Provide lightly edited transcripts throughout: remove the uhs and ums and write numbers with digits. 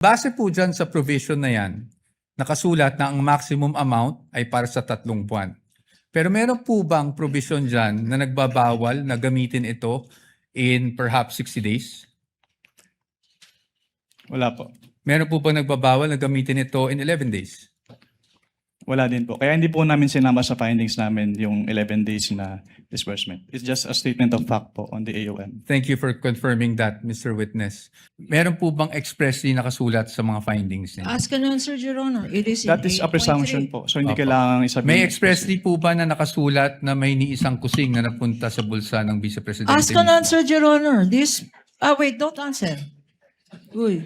Base po dyan sa provision na yan, nakasulat na ang maximum amount ay para sa 3 buwan. Pero meron po bang provision dyan na nagbabawal na gamitin ito in perhaps 60 days? Wala po. Meron po bang nagbabawal na gamitin ito in 11 days? Wala din po. Kaya hindi po namin sinama sa findings namin yung 11 days na disbursement. It's just a statement of fact po on the AOM. Thank you for confirming that, Mr. Witness. Meron po bang expressly nakasulat sa mga findings niyo? Ask and answer, Your Honor. It is in That is a 8.3. presumption po. So hindi Opo. kailangan isabihin. May expressly po ba na nakasulat na may isang kusing na napunta sa bulsa ng Vice Presidente? Ask and answer, Your Honor. Wait, don't answer. Uy.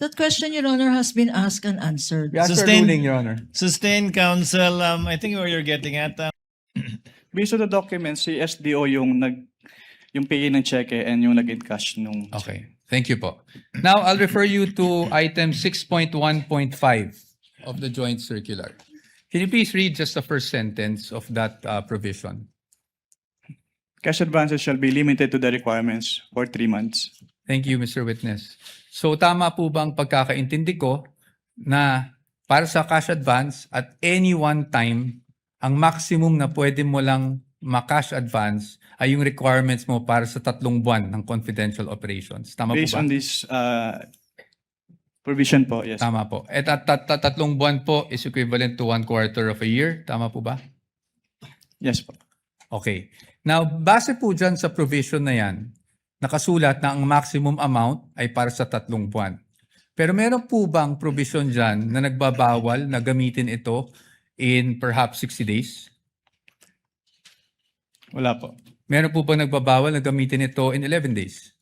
That question, Your Honor, has been asked and answered. We ask for Sustain- ruling, Your Honor. Sustained counsel, I think where you're getting at, Based on the documents, si SDO yung pay ng cheque and yung nag-encash nung Okay. Thank you po. Now, I'll refer you to item 6.1.5 of the joint circular. Can you please read just the first sentence of that provision? cash advances shall be limited to the requirements for 3 months. Thank you, Mr. Witness. So tama po bang pagkakaintindi ko na para sa cash advance at any one time, ang maximum na pwede mo lang ma-cash advance ay yung requirements mo para sa 3 buwan ng confidential operations. Tama Based po ba? on this provision po, yes. Tama po. At 3 buwan po is equivalent to 1/4 of a year. Tama po ba? Yes po. Okay. Now, base po dyan sa provision na yan, nakasulat na ang maximum amount ay para sa 3 buwan. Pero meron po bang provision dyan na nagbabawal na gamitin ito in perhaps 60 days? Wala po. Meron po bang nagbabawal na gamitin ito in 11 days?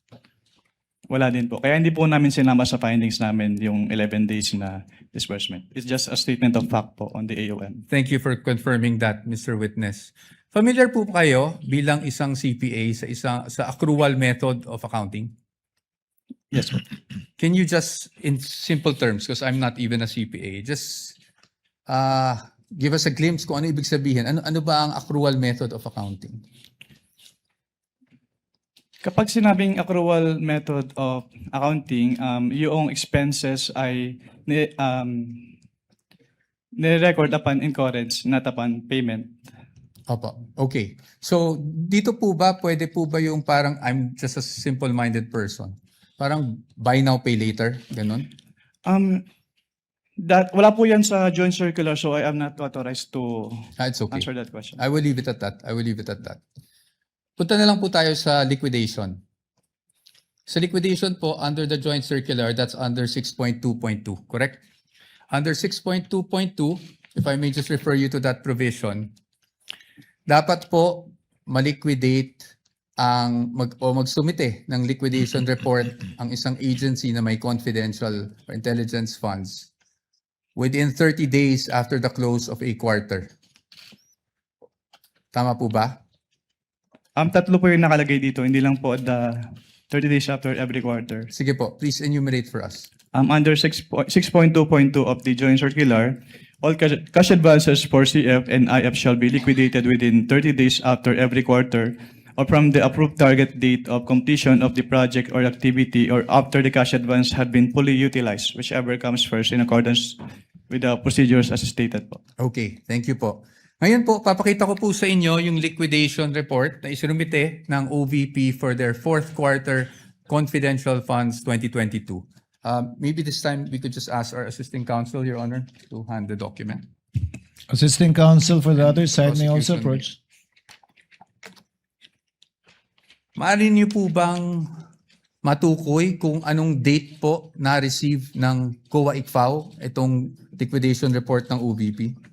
Wala din po. Kaya hindi po namin sinama sa findings namin yung 11 days na disbursement. It's just a statement of fact po on the AOM. Thank you for confirming that, Mr. Witness. Familiar po kayo bilang isang CPA sa accrual method of accounting? Yes po. Can you just, in simple terms, because I'm not even a CPA, just give us a glimpse kung ano ibig sabihin. Ano ba ang accrual method of accounting? Kapag sinabing accrual method of accounting, yung expenses ay ni-record upon incurrence, not upon payment. Opo. Okay. So, dito po ba, pwede po ba yung parang I'm just a simple-minded person? Parang buy now, pay later? Ganon? Wala po yan sa joint circular, so I am not authorized to It's okay. answer that question. I will leave it at that. Punta na lang po tayo sa liquidation. Sa liquidation po, under the joint circular, that's under 6.2.2, correct? Under 6.2.2, if I may just refer you to that provision, dapat po maliquidate magsumite ng liquidation report ang isang agency na may confidential or intelligence funds within 30 days after the close of a quarter. Tama po ba? Tatlo po yung nakalagay dito, hindi lang po the 30 days after every quarter. Sige po, please enumerate for us. Under 6.2.2 of the joint circular, all cash advances for CF and IF shall be liquidated within 30 days after every quarter or from the approved target date of completion of the project or activity or after the cash advance had been fully utilized, whichever comes first in accordance with the procedures as stated po. Okay, thank you po. Ngayon po, papakita ko po sa inyo yung liquidation report na isinumite ng OVP for their 4th quarter confidential funds 2022. Maybe this time we could just ask our assisting counsel, Your Honor, to hand the document. Assisting counsel for the other side may also Prosecution. approach. Maaari niyo po bang matukoy kung anong date po na-receive ng COA ICFAO itong liquidation report ng OVP?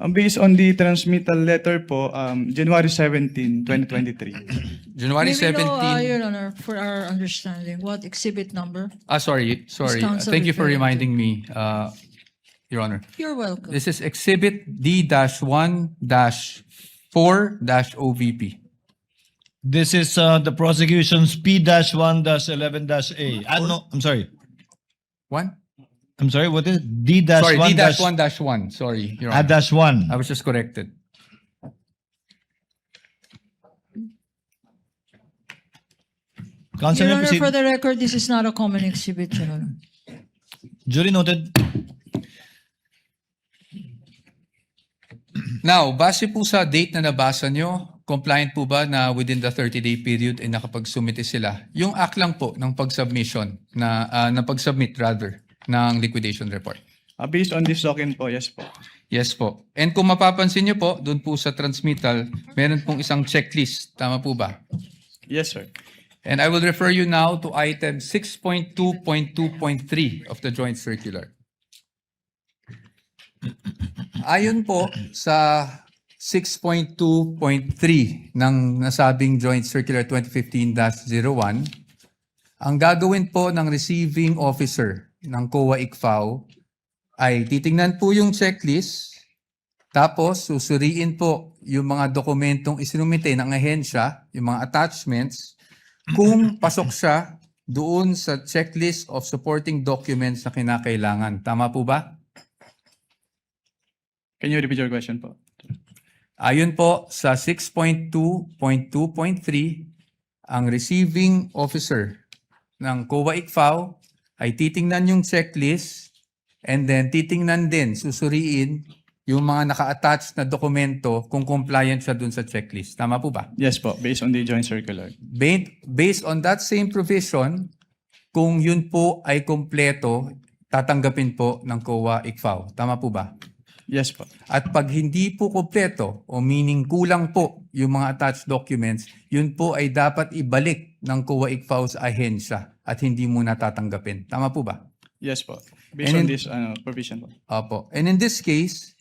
Based on the transmittal letter po, January 17, 2023. January May we know, 17. Your Honor, for our understanding, what exhibit number? Sorry. counsel Thank you for referring reminding me, Your Honor. You're welcome. This is Exhibit D-1-4-OVP. this is the prosecution's P-1-11-A. No, I'm sorry. One? I'm sorry, what is it? Sorry, D-1-1. D-1-1. Sorry, Your Honor. -1. I was just corrected. Counsel Your may Honor, proceed. for the record, this is not a common exhibit, Your Honor. Duly noted. Now, base po sa date na nabasa nyo, compliant po ba na within the 30-day period ay nakapag-submit sila? Yung act lang po ng pag-submission, na pag-submit rather, ng liquidation report. Based on this document po, yes po. Yes po. And kung mapapansin nyo po, doon po sa transmittal, meron pong isang checklist. Tama po ba? Yes, sir. And I will refer you now to item 6.2.2.3 of the joint circular. Ayon po sa 6.2.3 ng nasabing Joint Circular 2015-01, ang gagawin po ng receiving officer ng COA ICFAO ay titingnan po yung checklist, tapos susuriin po yung mga dokumentong isinumite ng ahensya, yung mga attachments, kung pasok siya doon sa checklist of supporting documents na kinakailangan. Tama po ba? Can you repeat your question po? Ayon po sa 6.2.2.3, ang receiving officer ng COA ICFAO ay titingnan yung checklist and then titingnan din, susuriin yung mga naka-attach na dokumento kung compliant siya dun sa checklist. Tama po ba? Yes po, based on the joint circular. Based on that same provision, kung yun po ay kompleto, tatanggapin po ng COA ICFAO. Tama po ba? Yes po. At pag hindi po kompleto o meaning kulang po yung mga attached documents, yun po ay dapat ibalik ng COA ICFAO sa ahensya at hindi muna tatanggapin. Tama po ba? Yes po. Based And on in- this provision po. Opo. And in this case,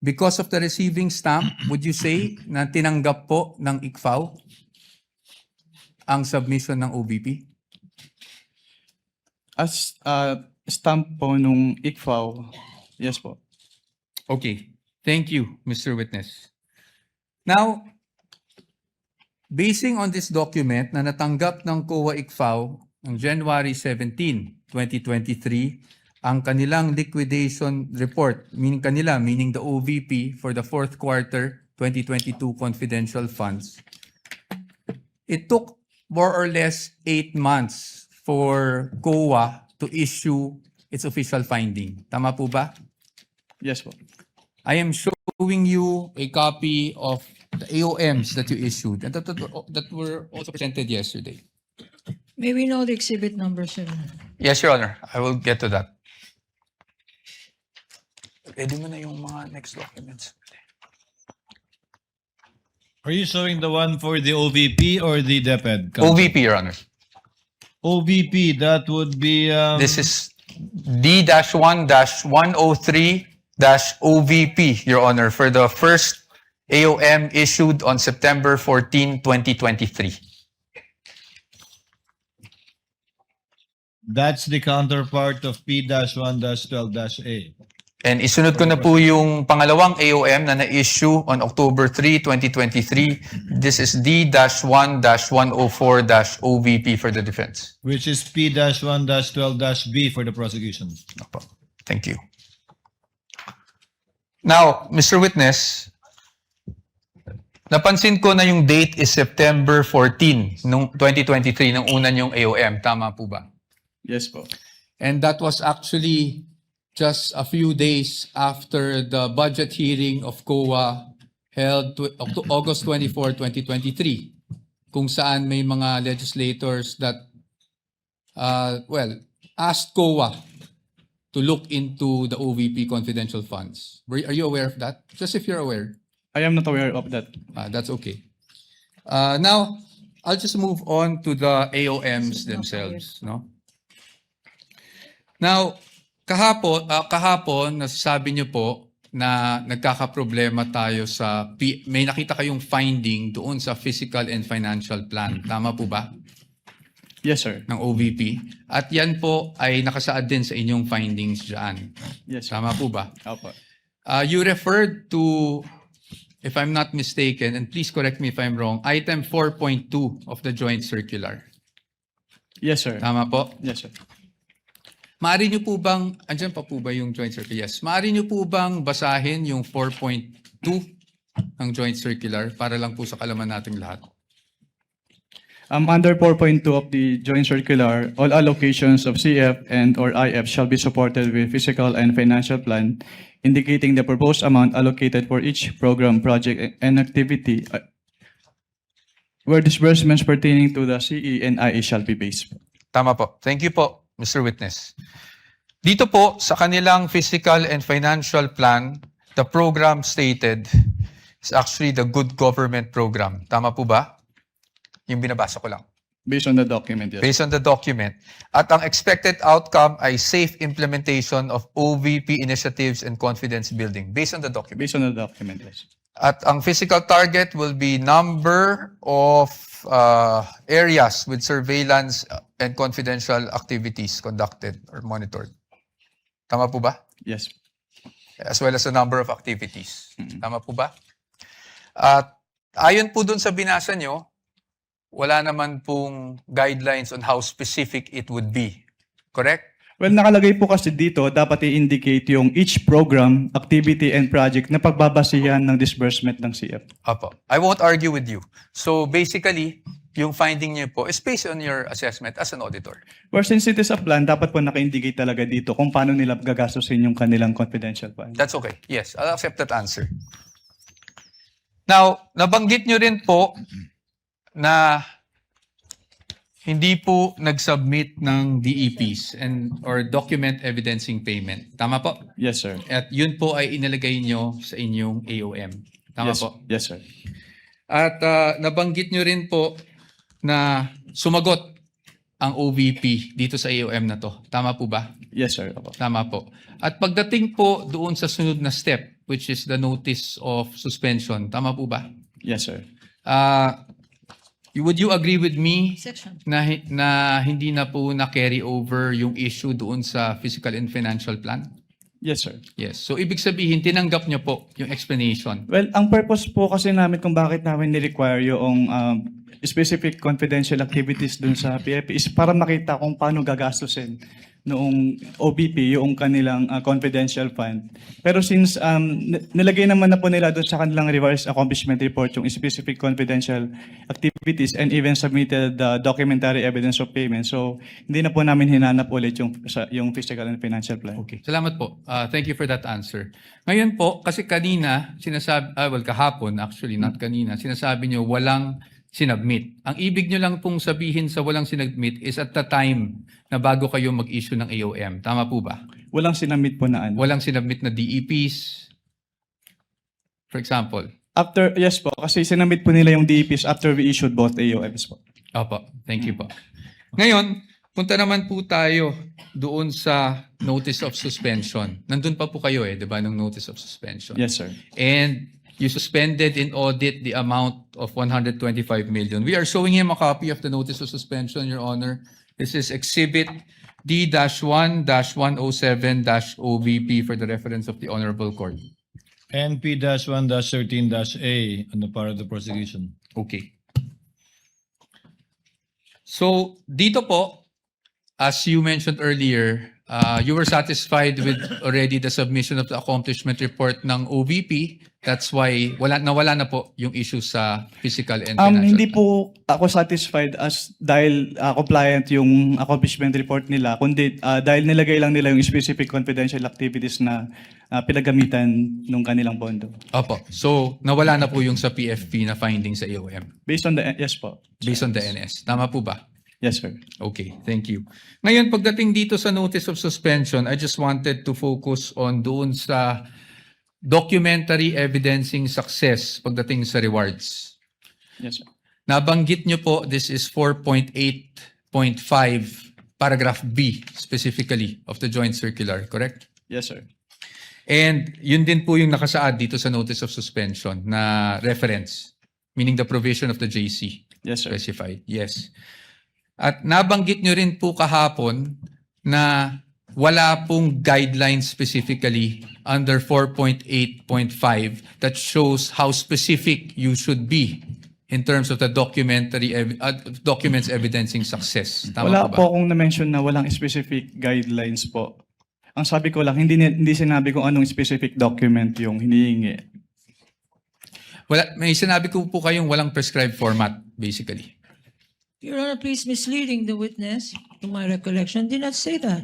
because of the receiving stamp, would you say na tinanggap po ng ICFAO ang submission ng OVP? As stamp po nung ICFAO, yes po. Okay. Thank you, Mr. Witness. Now, basing on this document na natanggap ng COA ICFAO on January 17, 2023, ang kanilang liquidation report, meaning the OVP for the fourth quarter 2022 confidential funds. It took more or less 8 months for COA to issue its official finding. Tama po ba? Yes po. I am showing you a copy of the AOMs that you issued and that were also presented yesterday. May we know the exhibit number, sir? Yes, Your Honor. I will get to that. Pwede mo na yung mga next documents. Are you showing the one for the OVP or the DepEd? Counsel? OVP, Your Honor. OVP, that would be... This is D-1-103-OVP, Your Honor, for the first AOM issued on September 14, 2023. That's the counterpart of P-1-12-A. And isunod ko na po yung pangalawang AOM na na-issue on October 3, 2023. This is D-1-104-OVP for the defense. Which is P-1-12-B for the prosecution. Opo. Thank you. Now, Mr. Witness, napansin ko na yung date is September 14, nung 2023, nung una yung AOM. Tama po ba? Yes po. And that was actually just a few days after the budget hearing of COA held August 24, 2023, kung saan may mga legislators that, asked COA to look into the OVP confidential funds. Are you aware of that? Just if you're aware. I am not aware of that. That's okay. Now, I'll just move on to the AOMs themselves, no? Now, kahapon nasasabi niyo po na nagkakaproblema tayo sa may nakita kayong finding doon sa physical and financial plan. Tama po ba? Yes, sir. Ng OVP. At yan po ay nakasaad din sa inyong findings diyan. Yes, sir. Tama po ba? Opo. You referred to, if I'm not mistaken, and please correct me if I'm wrong, item 4.2 of the joint circular. Yes, sir. Tama po? Yes, sir. Maaari niyo po bang, andyan pa po ba yung joint circular? Yes. Maaari niyo po bang basahin yung 4.2 ng joint circular para lang po sa kalaman nating lahat? Under 4.2 of the joint circular, all allocations of CF and or IF shall be supported with fiscal and financial plan indicating the proposed amount allocated for each program, project, and activity where disbursements pertaining to the CE and IE shall be based. Tama po. Thank you po, Mr. Witness. Dito po, sa kanilang fiscal and financial plan, the program stated is actually the Good Government Program. Tama po ba? Yung binabasa ko lang. Based on the document, yes. Based on the document. At ang expected outcome ay safe implementation of OVP initiatives and confidence building. Based on the document. Based on the document, yes. At ang physical target will be number of areas with surveillance and confidential activities conducted or monitored. Tama po ba? Yes. As well as the number of activities. Tama po ba? At ayon po dun sa binasa nyo, wala naman pong guidelines on how specific it would be. Correct? Well, nakalagay po kasi dito, dapat i-indicate yung each program, activity, and project na pagbabasihan ng disbursement ng CF. Apo. I won't argue with you. So basically, yung finding niyo po is based on your assessment as an auditor. Well, since it is a plan, dapat po naka-indicate talaga dito kung paano nila gagastusin yung kanilang confidential fund. That's okay. Yes, I'll accept that answer. Now, nabanggit nyo rin po na hindi po nag-submit ng DEPs and or document evidencing payment. Tama po? Yes, sir. At yun po ay inilagay nyo sa inyong AOM. Tama Yes, po? yes, sir. At nabanggit nyo rin po na sumagot ang OVP dito sa AOM na to. Tama po ba? Yes, sir. Opo. Tama po. At pagdating po doon sa sunod na step, which is the notice of suspension, tama po ba? Yes, sir. Would you agree with me Section. na hindi na po na-carry over yung issue doon sa fiscal and financial plan? Yes, sir. Yes. So, ibig sabihin, tinanggap nyo po yung explanation. Well, ang purpose po kasi namin kung bakit namin ni-require yung specific confidential activities dun sa PFP is para makita kung paano gagastusin noong OBP yung kanilang confidential fund. Pero since nilagay naman na po nila doon sa kanilang revised accomplishment report yung specific confidential activities and even submitted the documentary evidence of payment. So, hindi na po namin hinanap ulit yung fiscal and financial plan. Okay. Salamat po. Thank you for that answer. Ngayon po, kasi kanina, kahapon actually, not kanina, sinasabi nyo walang sinubmit. Ang ibig nyo lang pong sabihin sa walang sinubmit is at the time na bago kayo mag-issue ng AOM. Tama po ba? Walang sinamit po na ano. Walang sinubmit na DEPs, for example. Yes po, kasi sinamit po nila yung DEPs after we issued both AOMs po. Opo, thank you po. Ngayon, punta naman po tayo doon sa notice of suspension. Nandun pa po kayo di ba, ng notice of suspension? Yes, sir. And you suspended in audit the amount of 125 million. We are showing him a copy of the notice of suspension, Your Honor. This is Exhibit D-1-107-OVP for the reference of the Honorable Court. NP-1-13-A on the part of the prosecution. Okay. So, dito po, as you mentioned earlier, you were satisfied with already the submission of the accomplishment report ng OVP. That's why nawala na po yung issue sa physical and financial. Hindi po ako satisfied dahil compliant yung accomplishment report nila, kundi dahil nilagay lang nila yung specific confidential activities na pinagamitan ng kanilang pondo. Opo. So, nawala na po yung sa PFP na finding sa AOM. Based on the, yes po. Based on the NS. Tama po ba? Yes, sir. Okay, thank you. Ngayon, pagdating dito sa notice of suspension, I just wanted to focus on doon sa documentary evidencing success pagdating sa rewards. Yes, sir. Nabanggit nyo po, this is 4.8.5 paragraph B specifically of the joint circular, correct? Yes, sir. And yun din po yung nakasaad dito sa notice of suspension na reference, meaning the provision of the JC. Yes, sir. Specified, yes. At nabanggit nyo rin po kahapon na wala pong guidelines specifically under 4.8.5 that shows how specific you should be in terms of the documents evidencing success. Tama Wala po ba? po akong na-mention na walang specific guidelines po. Ang sabi ko lang, hindi sinabi kung anong specific document yung hinihingi. May sinabi ko po kayong walang prescribed format, basically. Your Honor, please misleading the witness, to my recollection, did not say that.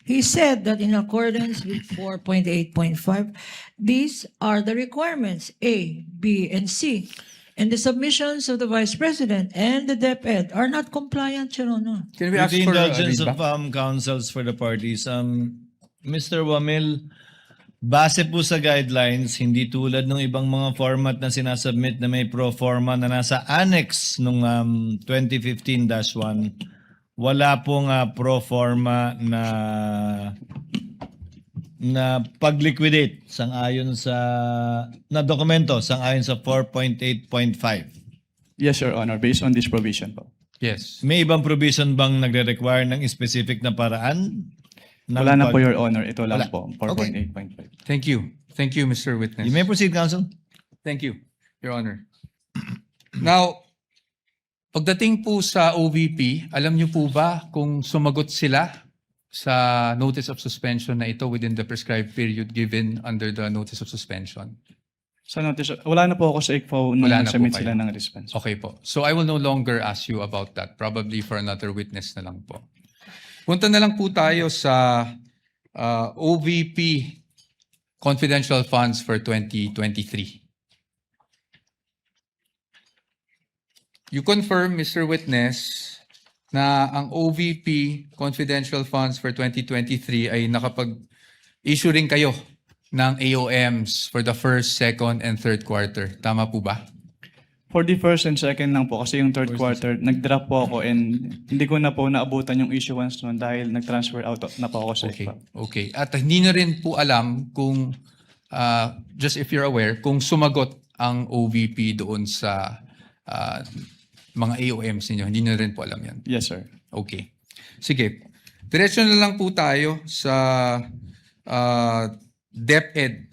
He said that in accordance with 4.8.5, these are the requirements, A, B, and C. And the submissions of the Vice President and the DepEd are not compliant, Your Honor. Can we With ask the for a indulgence of readback? counsels for the parties, Mr. Wamil, base po sa guidelines, hindi tulad ng ibang mga format na sinasubmit na may pro forma na nasa annex nung 2015-1, wala pong pro forma na pag-liquidate sang-ayon sa na dokumento sang-ayon sa 4.8.5. Yes, Your Honor, based on this provision po. Yes. May ibang provision bang nagre-require ng specific na paraan? ng Wala na pag- po, Your Honor. Ito lang Wala. po, Okay. 4.8.5. Thank you. Thank you, Mr. Witness. You may proceed, counsel. Thank you, Your Honor. Now, pagdating po sa OVP, alam niyo po ba kung sumagot sila sa notice of suspension na ito within the prescribed period given under the notice of suspension? Sa notice, wala na po ako sa ICFO nung Wala na po submit kayo. sila ng response. Okay po. So I will no longer ask you about that. Probably for another witness na lang po. Punta na lang po tayo sa OVP confidential funds for 2023. You confirm, Mr. Witness, na ang OVP confidential funds for 2023 ay nakapag-issue rin kayo ng AOMs for the first, second, and third quarter. Tama po ba? For the first and second lang po, kasi yung third quarter, nag-drop po ako and hindi ko na po naabutan yung issuance noon dahil nag-transfer out na po ako sa Okay. ICFO. Okay. At hindi na rin po alam kung, just if you're aware, kung sumagot ang OVP doon sa mga AOMs ninyo. Hindi na rin po alam yan. Yes, sir. Okay. Sige. Diretso na lang po tayo sa DepEd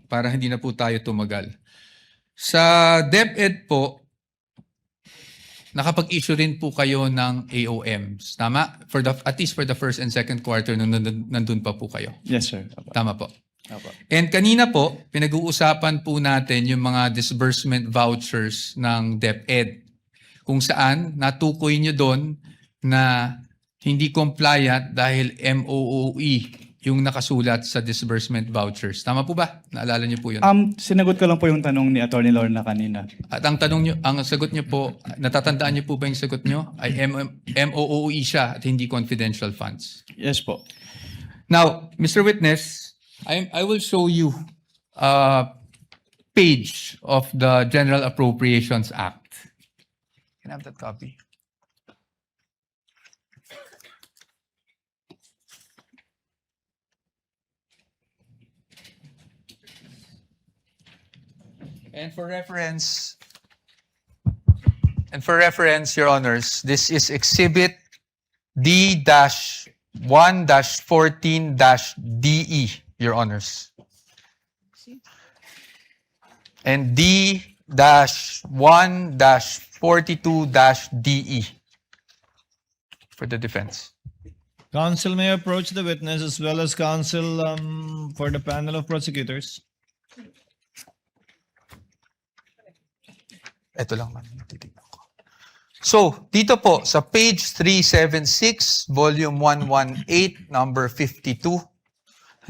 para hindi na po tayo tumagal. Sa DepEd po, nakapag-issue rin po kayo ng AOMs. Tama? At least for the first and second quarter nung nandun pa po kayo. Yes, sir. Apo. Tama po. Apo. And kanina po, pinag-uusapan po natin yung mga disbursement vouchers ng DepEd. Kung saan natukoy nyo doon na hindi compliant dahil MOOE yung nakasulat sa disbursement vouchers. Tama po ba? Naalala nyo po yun? Sinagot ko lang po yung tanong ni Attorney Lorna kanina. At ang tanong nyo, ang sagot nyo po, natatandaan nyo po ba yung sagot nyo? Ay MOOE siya at hindi confidential funds. Yes po. Now, Mr. Witness, I will show you a page of the General Appropriations Act. Can I have that copy? And for reference, Your Honors, this is Exhibit D-1-14-DE, Your Honors. And D-1-42-DE for the defense. Counsel may approach the witness as well as counsel for the panel of prosecutors. Ito lang man, titignan ko. So, dito po, sa page 376, volume 118, number 52,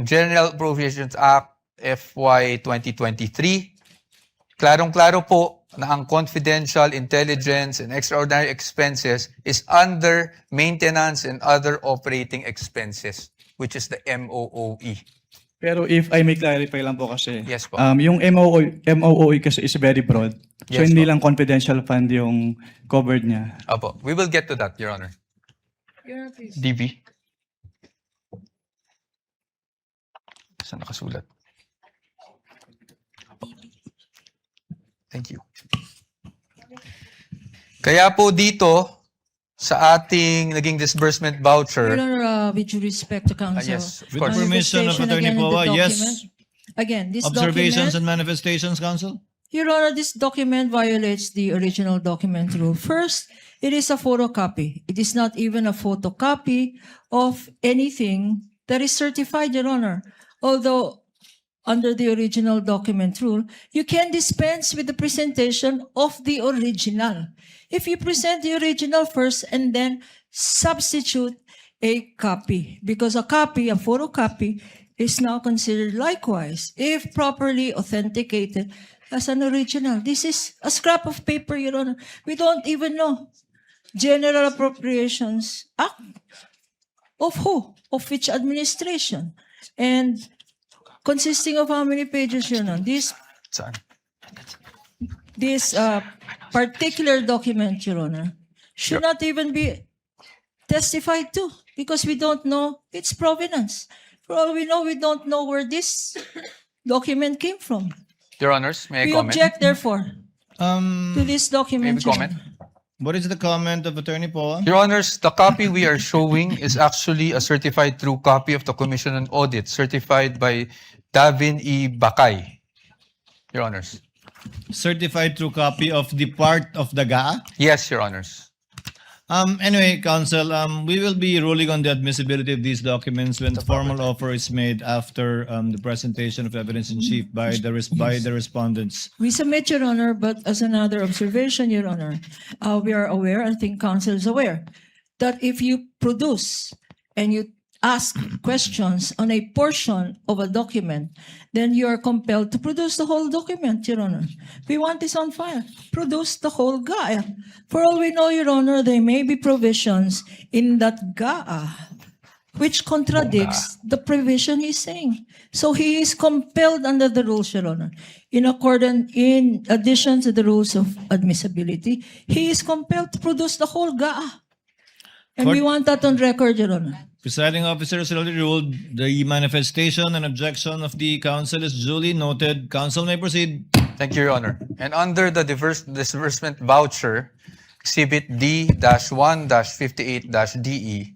General Appropriations Act FY 2023, klarong-klaro po na ang confidential, intelligence, and extraordinary expenses is under maintenance and other operating expenses, which is the MOOE. Pero if I may clarify lang po kasi, Yes po. yung MOOE kasi is very broad. So Yes hindi po. lang confidential fund yung covered niya. Apo, we will get to that, Your Honor. Your Honor, please. DV. Saan nakasulat? Thank you. Kaya po dito, sa ating naging disbursement Your voucher, Honor, with due respect to counsel. yes, of With course. permission of Manifestation Attorney again in the Poa, yes. document. Again, this Observations document, and manifestations, counsel? Your Honor, this document violates the original document rule. First, it is a photocopy. It is not even a photocopy of anything that is certified, Your Honor. Although under the original document rule, you can dispense with the presentation of the original. If you present the original first and then substitute a copy, because a copy, a photocopy, is now considered likewise, if properly authenticated, as an original. This is a scrap of paper, Your Honor. We don't even know. General Appropriations Act. Of who? Of which administration? And consisting of how many pages, Your Honor? This particular document, Your Honor, should not even be testified to because we don't know its provenance. For all we know, we don't know where this document came from. Your Honors, may I We comment? object, therefore, to this May document. we Your comment? Honor. What is the comment of Attorney Poa? Your Honors, the copy we are showing is actually a certified true copy of the Commission on Audit, certified by Davin E. Bakay. Your Honors. Certified true copy of the part of the GA? Yes, Your Honors. Anyway, Counsel, we will be ruling on the admissibility of these documents when formal offer is made after the presentation of evidence in chief by the respondents. We submit, Your Honor, but as another observation, Your Honor, we are aware, I think counsel is aware, that if you produce and you ask questions on a portion of a document, then you are compelled to produce the whole document, Your Honor. We want this on file. Produce the whole GAA. For all we know, Your Honor, there may be provisions in that GAA which contradicts the provision he's saying. So he is compelled under the rules, Your Honor. In addition to the rules of admissibility, he is compelled to produce the whole GAA. And we want that on record, Your Honor. Presiding officer has already ruled the manifestation and objection of the counsel is duly noted. Counsel may proceed. Thank you, Your Honor. And under the disbursement voucher, Exhibit D-1-58-DE,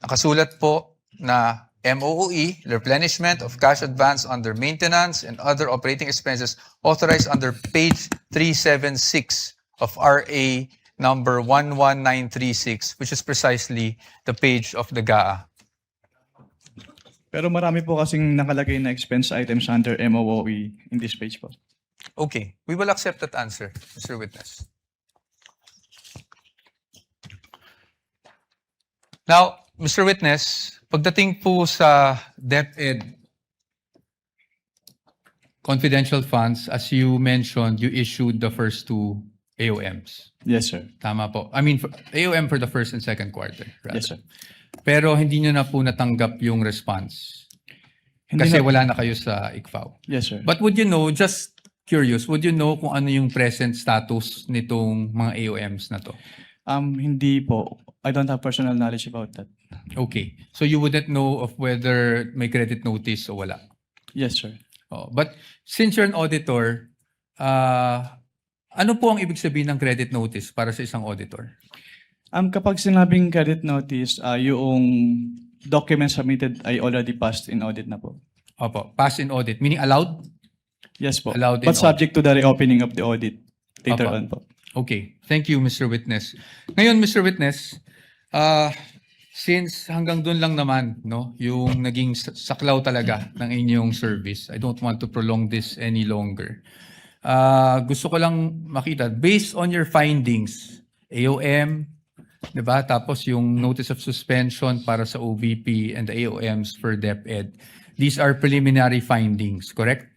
nakasulat po na MOOE, replenishment of cash advance under maintenance and other operating expenses authorized under page 376 of RA number 11936, which is precisely the page of the GAA. Pero marami po kasing nakalagay na expense items under MOOE in this page po. Okay, we will accept that answer, Mr. Witness. Now, Mr. Witness, pagdating po sa DepEd confidential funds, as you mentioned, you issued the first two AOMs. Yes, sir. Tama po. I mean, AOM for the first and second quarter. Rather. Yes, sir. Pero hindi nyo na po natanggap yung response. Hindi Kasi na- wala na kayo sa ICFAO. Yes, sir. But would you know, just curious, would you know kung ano yung present status nitong mga AOMs na to? Hindi po. I don't have personal knowledge about that. Okay. So you wouldn't know of whether may credit notice o wala. Yes, sir. Oh, but since you're an auditor, ano po ang ibig sabihin ng credit notice para sa isang auditor? Kapag sinabing credit notice, yung document submitted ay already passed in audit na po. Opo, pass in audit, meaning allowed? Yes po. Allowed in But subject to the reopening of the audit later Opo. on po. Okay. Thank you, Mr. Witness. Ngayon, Mr. Witness, since hanggang doon lang naman, no, yung naging saklaw talaga ng inyong service, I don't want to prolong this any longer. Gusto ko lang makita, based on your findings, AOM, di ba? Tapos yung notice of suspension para sa OVP and the AOMs for DepEd. These are preliminary findings, correct?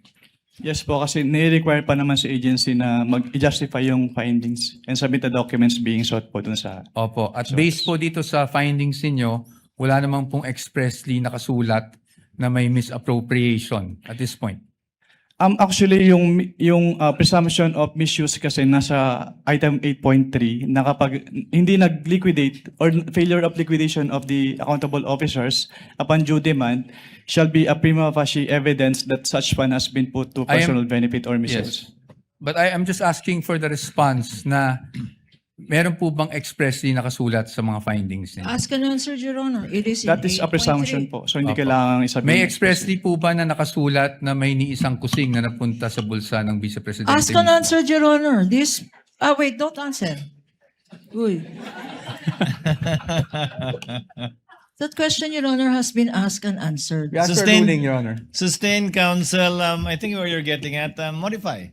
Yes po, kasi nire-require pa naman sa agency na mag-justify yung findings and submit the documents being sought po dun sa... Opo. At based po dito sa findings ninyo, wala namang pong expressly nakasulat na may misappropriation at this point. Actually, yung presumption of misuse kasi nasa item 8.3 na kapag hindi nag-liquidate or failure of liquidation of the accountable officers upon due demand shall be a prima facie evidence that such fund has been put to I am- personal benefit or misuse. Yes. But I am just asking for the response na meron po bang expressly nakasulat sa mga findings ninyo? Ask and answer, Your Honor. It is in That is a 8.3. presumption po. So hindi Opo. kailangan isabihin. May expressly po ba na nakasulat na may ni isang kusing na napunta sa bulsa ng Vice Presidente? Ask and answer, Your Honor. This, wait, don't answer. Uy. That question, Your Honor, has been asked and answered. We ask for Sustained- ruling, Your Honor. Sustained counsel, I think where you're getting at, modify.